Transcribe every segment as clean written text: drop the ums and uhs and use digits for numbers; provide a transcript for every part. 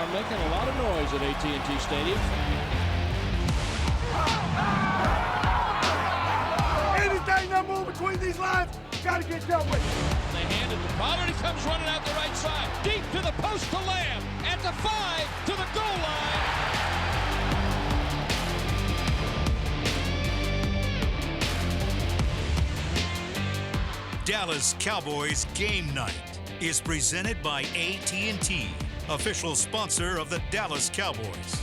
are making a lot of noise at AT&T Stadium. Anything that moves between these lines, got to get dealt with. They hand it to Pollard. He comes running out the right side. Deep to the post to Lamb. At the 5 to the goal line. Dallas Cowboys Game Night is presented by AT&T, official sponsor of the Dallas Cowboys.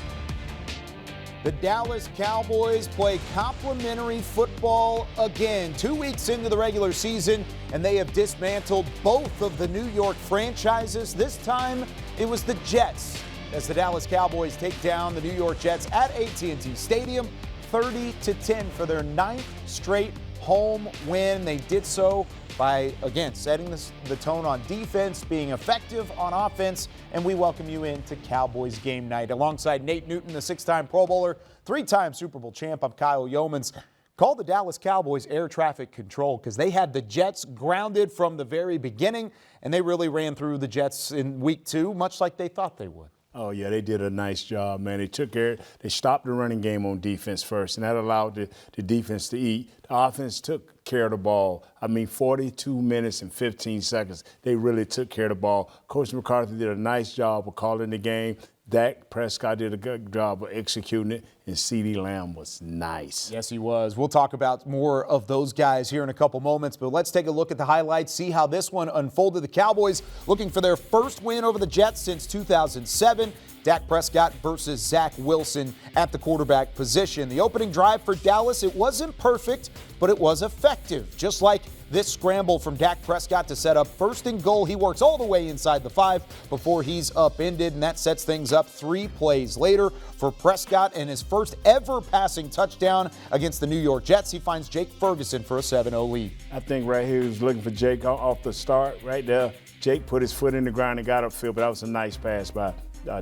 The Dallas Cowboys play complimentary football again, 2 weeks into the regular season, and they have dismantled both of the New York franchises. This time, it was the Jets, as the Dallas Cowboys take down the New York Jets at AT&T Stadium, 30-10 for their 9th straight home win. They did so by, again, setting the tone on defense, being effective on offense, and we welcome you into Cowboys Game Night. Alongside Nate Newton, the 6-time Pro Bowler, 3-time Super Bowl champ, I'm Kyle Yeomans. Call the Dallas Cowboys air traffic control because they had the Jets grounded from the very beginning, and they really ran through the Jets in week 2, much like they thought they would. Oh, yeah, they did a nice job, man. They stopped the running game on defense first, and that allowed the defense to eat. The offense took care of the ball. 42 minutes and 15 seconds. They really took care of the ball. Coach McCarthy did a nice job of calling the game. Dak Prescott did a good job of executing it, and CeeDee Lamb was nice. Yes, he was. We'll talk about more of those guys here in a couple moments, but let's take a look at the highlights, see how this one unfolded. The Cowboys looking for their first win over the Jets since 2007. Dak Prescott versus Zach Wilson at the quarterback position. The opening drive for Dallas, it wasn't perfect, but it was effective. Just like this scramble from Dak Prescott to set up first and goal. He works all the way inside the 5 before he's upended, and that sets things up 3 plays later for Prescott and his first ever passing touchdown against the New York Jets. He finds Jake Ferguson for a 7-0 lead. I think right here he was looking for Jake off the start right there. Jake put his foot in the ground and got upfield, but that was a nice pass by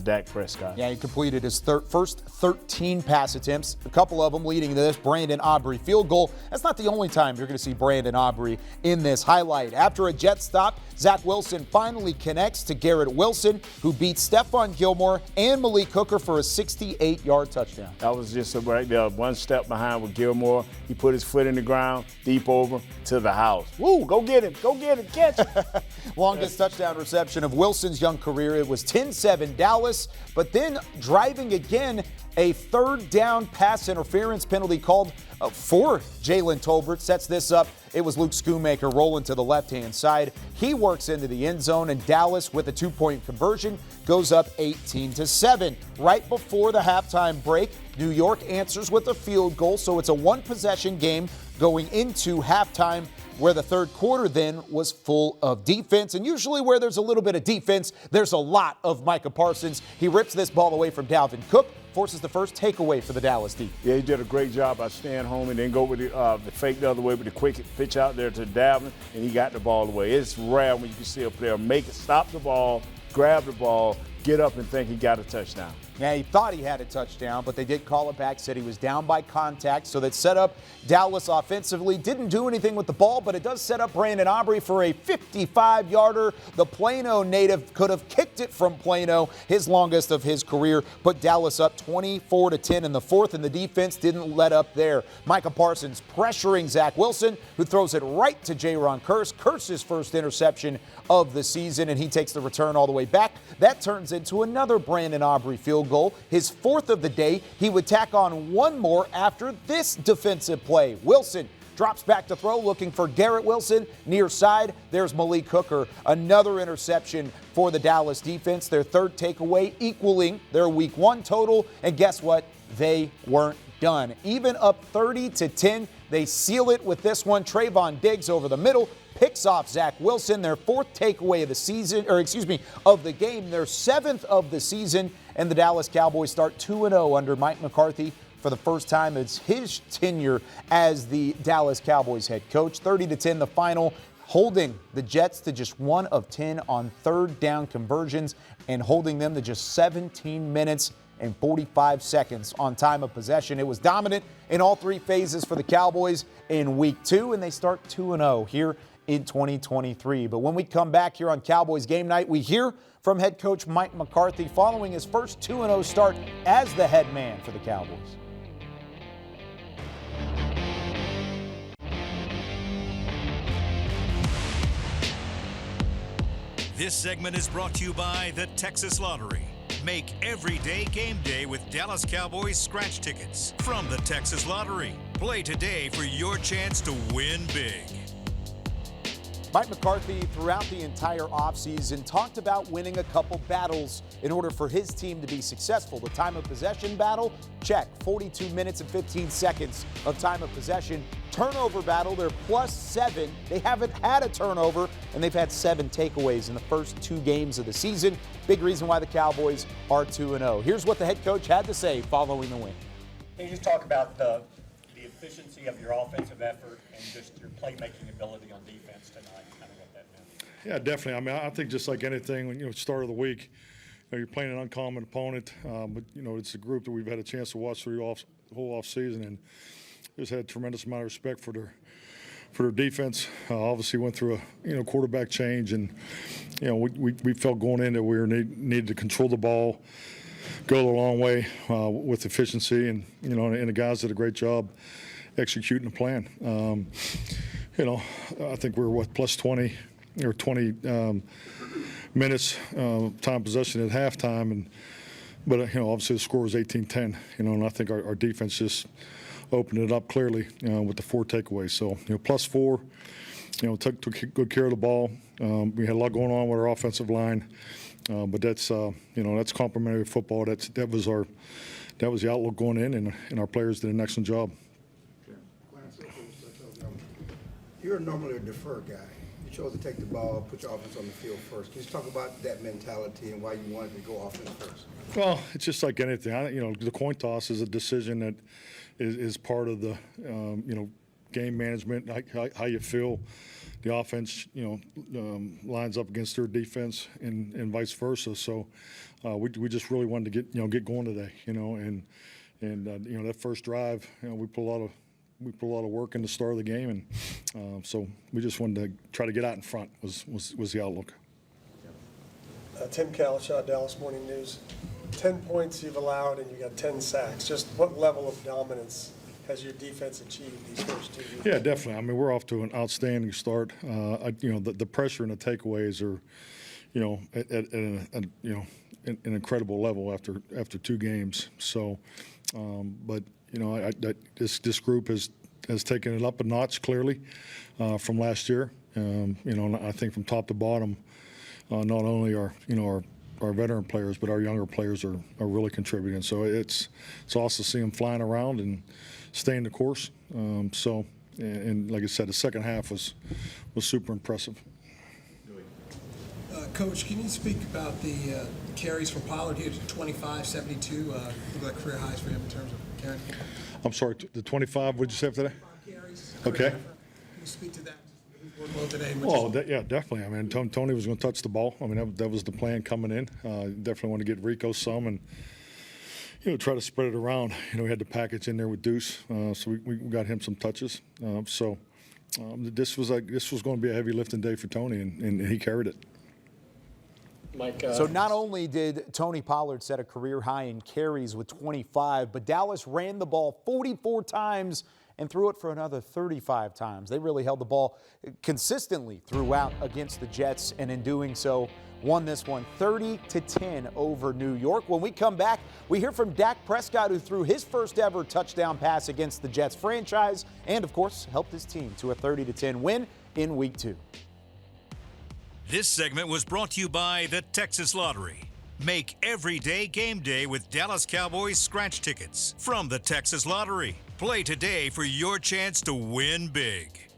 Dak Prescott. Yeah, he completed his first 13 pass attempts, a couple of them leading to this Brandon Aubrey field goal. That's not the only time you're going to see Brandon Aubrey in this highlight. After a Jet stop, Zach Wilson finally connects to Garrett Wilson, who beats Stephon Gilmore and Malik Hooker for a 68-yard touchdown. That was just right there, one step behind with Gilmore. He put his foot in the ground, deep over to the house. Woo, go get him, catch him. Longest touchdown reception of Wilson's young career. It was 10-7 Dallas, but then driving again, a third down pass interference penalty called for Jalen Tolbert sets this up. It was Luke Schoonmaker rolling to the left-hand side. He works into the end zone, and Dallas, with a 2-point conversion, goes up 18-7. Right before the halftime break, New York answers with a field goal, so it's a one-possession game going into halftime, where the third quarter then was full of defense. And usually where there's a little bit of defense, there's a lot of Micah Parsons. He rips this ball away from Dalvin Cook, forces the first takeaway for the Dallas D. Yeah, he did a great job by staying home and then go with the fake the other way with the quick pitch out there to Dalvin, and he got the ball away. It's rare when you can see a player stop the ball, grab the ball, get up and think he got a touchdown. Yeah, he thought he had a touchdown, but they did call it back, said he was down by contact, so that set up Dallas offensively. Didn't do anything with the ball, but it does set up Brandon Aubrey for a 55-yarder. The Plano native could have kicked it from Plano, his longest of his career, put Dallas up 24-10 in the fourth, and the defense didn't let up there. Micah Parsons pressuring Zach Wilson, who throws it right to Jaron Kearse. Kearse's first interception of the season, and he takes the return all the way back. That turns into another Brandon Aubrey field goal, his fourth of the day. He would tack on one more after this defensive play. Wilson drops back to throw, looking for Garrett Wilson near side. There's Malik Hooker. Another interception for the Dallas defense. Their third takeaway, equaling their week 1 total. And guess what? They weren't done. Even up 30-10, they seal it with this one. Trayvon Diggs over the middle picks off Zach Wilson, their 4th takeaway of the season, of the game, their 7th of the season, and the Dallas Cowboys start 2-0 under Mike McCarthy for the first time. It's his tenure as the Dallas Cowboys head coach. 30-10 the final, holding the Jets to just 1 of 10 on third down conversions and holding them to just 17 minutes and 45 seconds on time of possession. It was dominant in all 3 phases for the Cowboys in week 2, and they start 2-0 here in 2023. But when we come back here on Cowboys Game Night, we hear from head coach Mike McCarthy following his first 2-0 start as the head man for the Cowboys. This segment is brought to you by the Texas Lottery. Make every day game day with Dallas Cowboys scratch tickets from the Texas Lottery. Play today for your chance to win big. Mike McCarthy, throughout the entire offseason, talked about winning a couple battles in order for his team to be successful. The time of possession battle, check. 42 minutes and 15 seconds of time of possession. Turnover battle, they're +7. They haven't had a turnover, and they've had 7 takeaways in the first 2 games of the season. Big reason why the Cowboys are 2-0. Here's what the head coach had to say following the win. Can you just talk about the efficiency of your offensive effort and just your playmaking ability on defense tonight, kind of what that meant? Yeah, definitely. I mean, I think just like anything, when start of the week, you're playing an uncommon opponent, but it's a group that we've had a chance to watch through the whole off season, and just had a tremendous amount of respect for their defense. Obviously went through a quarterback change, and we felt going in that we needed to control the ball, go the long way with efficiency, and the guys did a great job executing the plan. I think we were +20 or 20 minutes time possession at halftime, but obviously the score was 18-10. And I think our defense just opened it up clearly with the 4 takeaways. So +4. Took good care of the ball. We had a lot going on with our offensive line, but that's complimentary football. That was the outlook going in, and our players did an excellent job. You're normally a defer guy. You chose to take the ball, put your offense on the field first. Can you talk about that mentality and why you wanted to go offense first? Well, it's just like anything. The coin toss is a decision that is part of the game management, how you feel the offense lines up against their defense and vice versa. So we just really wanted to get going today, and that first drive, we put a lot of work in the start of the game, and so we just wanted to try to get out in front was the outlook. Tim Kalishaw, Dallas Morning News. 10 points you've allowed, and you got 10 sacks. Just what level of dominance has your defense achieved these first 2 weeks? Yeah, definitely. I mean, we're off to an outstanding start. The pressure and the takeaways are, at an incredible level after 2 games. So, but this group has taken it up a notch clearly from last year. And I think from top to bottom, not only our veteran players, but our younger players are really contributing. So it's awesome to see them flying around and staying the course. And like I said, the second half was super impressive. Coach, can you speak about the carries from Pollard here to 25, 72? Look like career highs for him in terms of carrying. I'm sorry, the 25, what did you say after that? Carries. Okay. Can you speak to that? Well, today, yeah, definitely. I mean, Tony was going to touch the ball. I mean, that was the plan coming in. Definitely want to get Rico some and, try to spread it around. We had the package in there with Deuce, so we got him some touches. This was going to be a heavy lifting day for Tony, and he carried it. Mike, So not only did Tony Pollard set a career high in carries with 25, but Dallas ran the ball 44 times and threw it for another 35 times. They really held the ball consistently throughout against the Jets, and in doing so, won this one 30-10 over New York. When we come back, we hear from Dak Prescott, who threw his first ever touchdown pass against the Jets franchise, and of course, helped his team to a 30-10 win in Week 2. This segment was brought to you by the Texas Lottery. Make every day game day with Dallas Cowboys scratch tickets from the Texas Lottery. Play today for your chance to win big.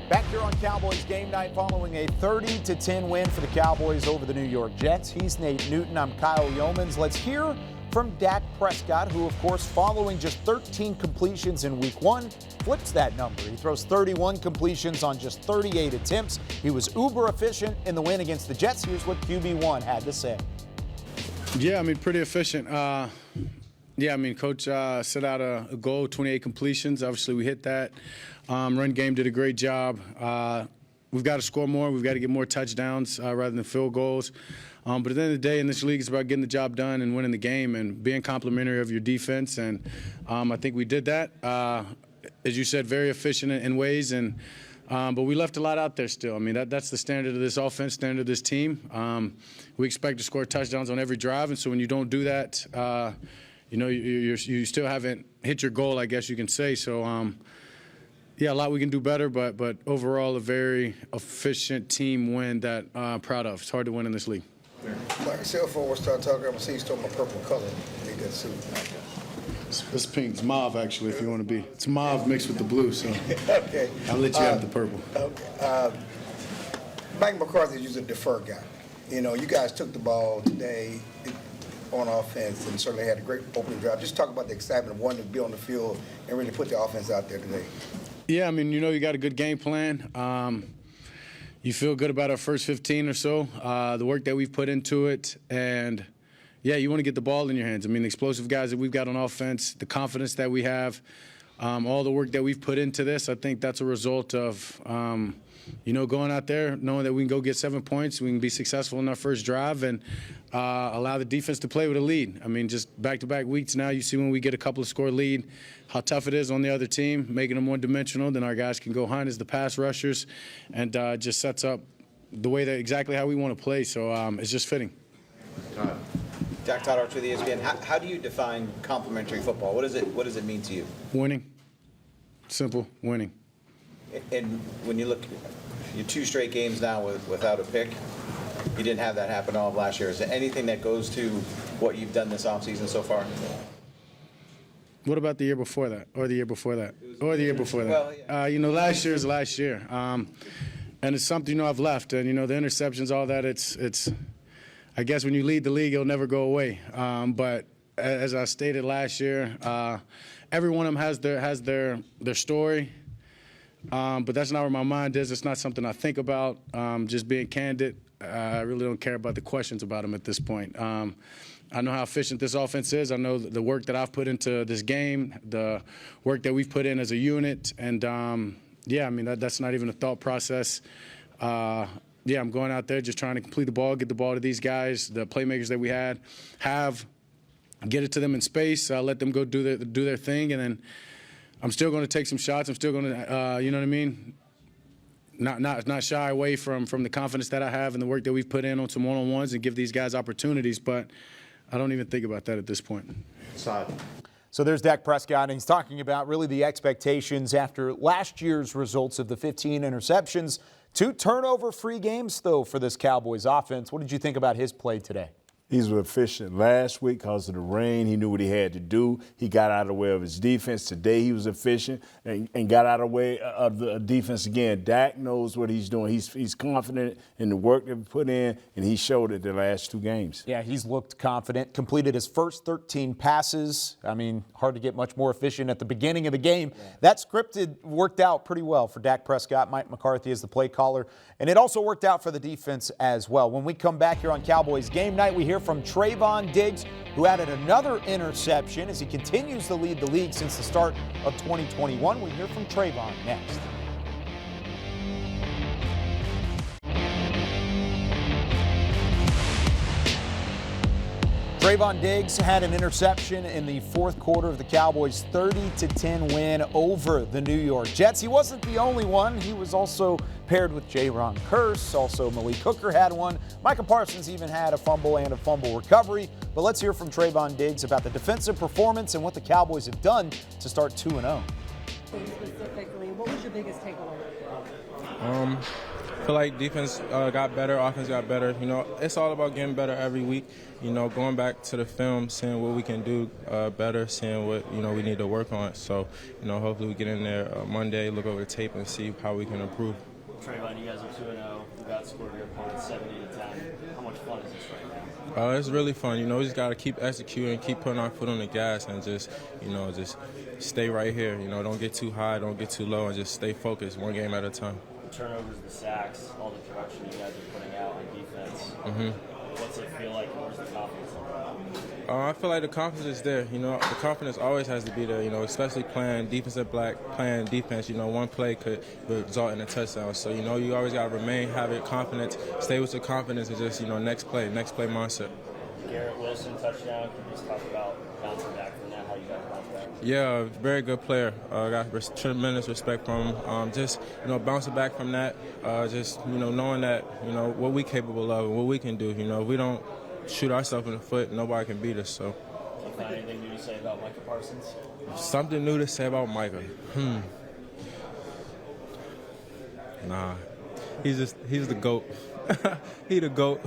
Back here on Cowboys Game Night following a 30-10 win for the Cowboys over the New York Jets. He's Nate Newton. I'm Kyle Yeomans. Let's hear from Dak Prescott, who, of course, following just 13 completions in Week 1, flips that number. He throws 31 completions on just 38 attempts. He was uber efficient in the win against the Jets. Here's what QB1 had to say. Yeah, I mean, pretty efficient. Yeah, I mean, Coach set out a goal, 28 completions. Obviously, we hit that. Run game did a great job. We've got to score more. We've got to get more touchdowns rather than field goals. But at the end of the day, in this league, it's about getting the job done and winning the game and being complimentary of your defense. And I think we did that. As you said, very efficient in ways. But we left a lot out there still. I mean, that's the standard of this offense, standard of this team. We expect to score touchdowns on every drive. And so when you don't do that, you still haven't hit your goal, I guess you can say. So, yeah, a lot we can do better, but overall a very efficient team win that I'm proud of. It's hard to win in this league. Like I said before we start talking, I'm going to see you stole my purple color. Make that suit. It's pink. It's mauve, actually, if you want to be. It's mauve mixed with the blue, so Okay. I'll let you have the purple. Okay. Mike McCarthy is usually a defer guy. You know, you guys took the ball today on offense and certainly had a great opening drive. Just talk about the excitement of wanting to be on the field and really put the offense out there today. Yeah, I mean, you got a good game plan. You feel good about our first 15 or so, the work that we've put into it. And, yeah, you want to get the ball in your hands. I mean, the explosive guys that we've got on offense, the confidence that we have, all the work that we've put into this, I think that's a result of, going out there, knowing that we can go get 7 points, we can be successful in our first drive, and allow the defense to play with a lead. I mean, just back-to-back weeks now, you see when we get a couple of score lead, how tough it is on the other team, making them one-dimensional. Then our guys can go behind as the pass rushers, and just sets up the way that exactly how we want to play. So it's just fitting. Jack Todd Archer with ESPN. How do you define complimentary football? What does it mean to you? Winning. Simple. Winning. And when you look, your 2 straight games now without a pick, you didn't have that happen all of last year. Is there anything that goes to what you've done this offseason so far? What about the year before that, or the year before that, or the year before that? Well, yeah. Last year is last year, and it's something I've left. And the interceptions, all that. It's. I guess when you lead the league, it'll never go away. But as I stated last year, every one of them has their story. But that's not where my mind is. It's not something I think about. Just being candid, I really don't care about the questions about them at this point. I know how efficient this offense is. I know the work that I've put into this game, the work that we've put in as a unit. And, that's not even a thought process. I'm going out there just trying to complete the ball, get the ball to these guys, the playmakers that we have, get it to them in space, let them go do their thing, and then I'm still going to take some shots. I'm still going to, not shy away from the confidence that I have and the work that we've put in on some one-on-ones and give these guys opportunities. But I don't even think about that at this point. So there's Dak Prescott, and he's talking about really the expectations after last year's results of the 15 interceptions. 2 turnover-free games, though, for this Cowboys offense. What did you think about his play today? He was efficient last week because of the rain. He knew what he had to do. He got out of the way of his defense. Today he was efficient and got out of the way of the defense again. Dak knows what he's doing. He's confident in the work that he put in, and he showed it the last 2 games. Yeah, he's looked confident. Completed his first 13 passes. I mean, hard to get much more efficient at the beginning of the game. Yeah. That scripted worked out pretty well for Dak Prescott. Mike McCarthy is the play caller. And it also worked out for the defense as well. When we come back here on Cowboys Game Night, we hear from Trayvon Diggs, who added another interception as he continues to lead the league since the start of 2021. We hear from Trayvon next. Trayvon Diggs had an interception in the 4th quarter of the Cowboys' 30-10 win over the New York Jets. He wasn't the only one. He was also paired with Jaron Kearse. Also, Malik Hooker had one. Micah Parsons even had a fumble and a fumble recovery. But let's hear from Trayvon Diggs about the defensive performance and what the Cowboys have done to start 2-0. Specifically, what was your biggest takeaway? I feel like defense got better, offense got better. It's all about getting better every week. Going back to the film, seeing what we can do better, seeing what we need to work on. So, hopefully we get in there Monday, look over the tape, and see how we can improve. Trayvon, you guys are 2-0. You've outscored your opponent 70-10. How much fun is this right now? It's really fun. We just got to keep executing, keep putting our foot on the gas, and just stay right here. Don't get too high, don't get too low, and just stay focused, one game at a time. The turnovers, the sacks, all the production you guys are putting out on defense. What's it feel like? Where's the confidence? I feel like the confidence is there. The confidence always has to be there, especially playing defensive back, playing defense. One play could result in a touchdown. So, you always got to have it confidence, stay with your confidence, and just, next play mindset. Garrett Wilson touchdown. Can you just talk about bouncing back from that, how you guys bounced back? Yeah, very good player. I got tremendous respect from him. Just, bouncing back from that, just, knowing that, what we capable of and what we can do. If we don't shoot ourselves in the foot, nobody can beat us. So. Do you find anything new to say about Micah Parsons? Something new to say about Micah? Nah, he's the GOAT. He the GOAT.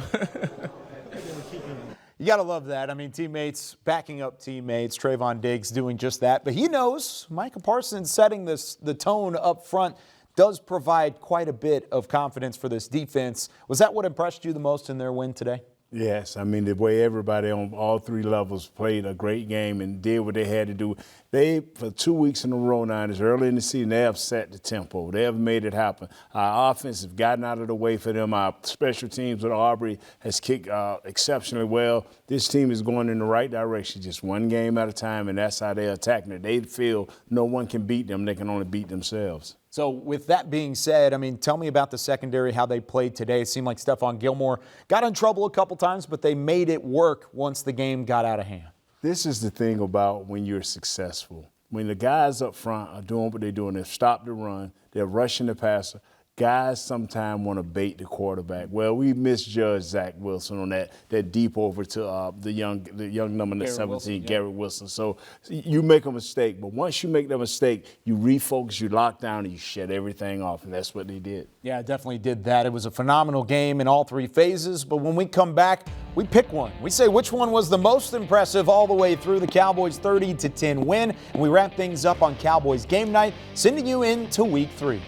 You got to love that. I mean, teammates backing up teammates. Trayvon Diggs doing just that. But he knows Micah Parsons setting the tone up front does provide quite a bit of confidence for this defense. Was that what impressed you the most in their win today? Yes, I mean, the way everybody on all three levels played a great game and did what they had to do. They, for 2 weeks in a row now, it's early in the season, they have set the tempo. They have made it happen. Our offense has gotten out of the way for them. Our special teams with Aubrey has kicked exceptionally well. This team is going in the right direction, just one game at a time, and that's how they're attacking it. They feel no one can beat them. They can only beat themselves. So with that being said, I mean, tell me about the secondary, how they played today. It seemed like Stephon Gilmore got in trouble a couple times, but they made it work once the game got out of hand. This is the thing about when you're successful. When the guys up front are doing what they're doing, they've stopped the run, they're rushing the passer, guys sometimes want to bait the quarterback. Well, we misjudged Zach Wilson on that deep over to the young number 17, Garrett Wilson. So you make a mistake, but once you make that mistake, you refocus, you lock down, and you shut everything off, and that's what they did. Yeah, definitely did that. It was a phenomenal game in all three phases, but when we come back, we pick one. We say which one was the most impressive all the way through the Cowboys' 30-10 win, and we wrap things up on Cowboys Game Night, sending you into Week 3.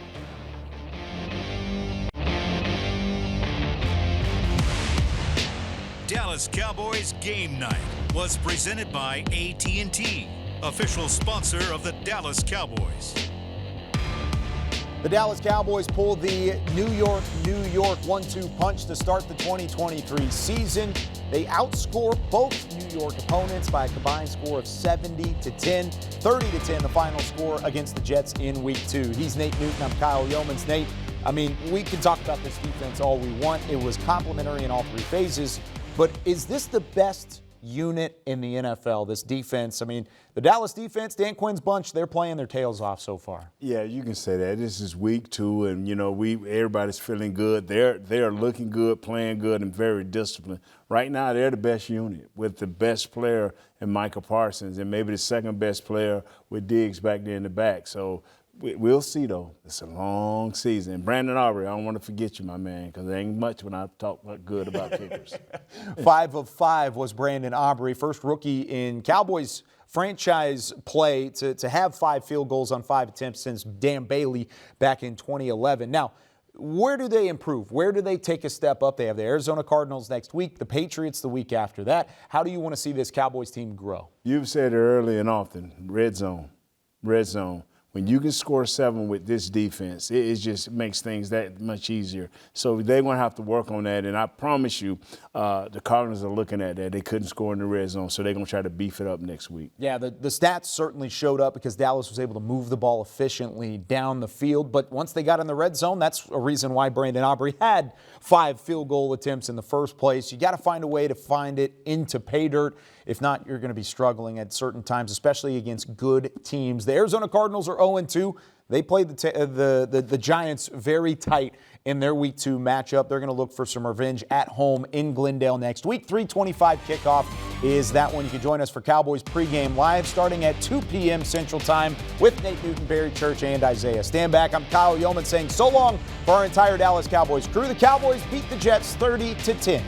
Dallas Cowboys Game Night was presented by AT&T, official sponsor of the Dallas Cowboys. The Dallas Cowboys pulled the New York 1-2 punch to start the 2023 season. They outscore both New York opponents by a combined score of 70-10, 30-10 the final score against the Jets in Week 2. He's Nate Newton, I'm Kyle Yeomans. Nate, I mean, we can talk about this defense all we want. It was complimentary in all three phases. But is this the best unit in the NFL, this defense? I mean, the Dallas defense, Dan Quinn's bunch, they're playing their tails off so far. Yeah, you can say that. This is week 2, and, everybody's feeling good. They're looking good, playing good, and very disciplined. Right now, they're the best unit with the best player in Micah Parsons and maybe the second best player with Diggs back there in the back. So we'll see, though. It's a long season. Brandon Aubrey, I don't want to forget you, my man, because there ain't much when I talk good about kickers. 5 of 5 was Brandon Aubrey, first rookie in Cowboys franchise play to have 5 field goals on 5 attempts since Dan Bailey back in 2011. Now, where do they improve? Where do they take a step up? They have the Arizona Cardinals next week, the Patriots the week after that. How do you want to see this Cowboys team grow? You've said it early and often, red zone. When you can score 7 with this defense, it just makes things that much easier. So they're going to have to work on that, and I promise you the Cardinals are looking at that. They couldn't score in the red zone, so they're going to try to beef it up next week. Yeah, the stats certainly showed up because Dallas was able to move the ball efficiently down the field. But once they got in the red zone, that's a reason why Brandon Aubrey had 5 field goal attempts in the first place. You got to find a way to find it into pay dirt. If not, you're going to be struggling at certain times, especially against good teams. The Arizona Cardinals are 0-2. They played the Giants very tight in their Week 2 matchup. They're going to look for some revenge at home in Glendale next week. 3:25 kickoff is that one. You can join us for Cowboys pregame live starting at 2 p.m. Central Time with Nate Newton, Barry Church, and Isaiah. Stand back. I'm Kyle Yeoman saying so long for our entire Dallas Cowboys crew. The Cowboys beat the Jets 30-10.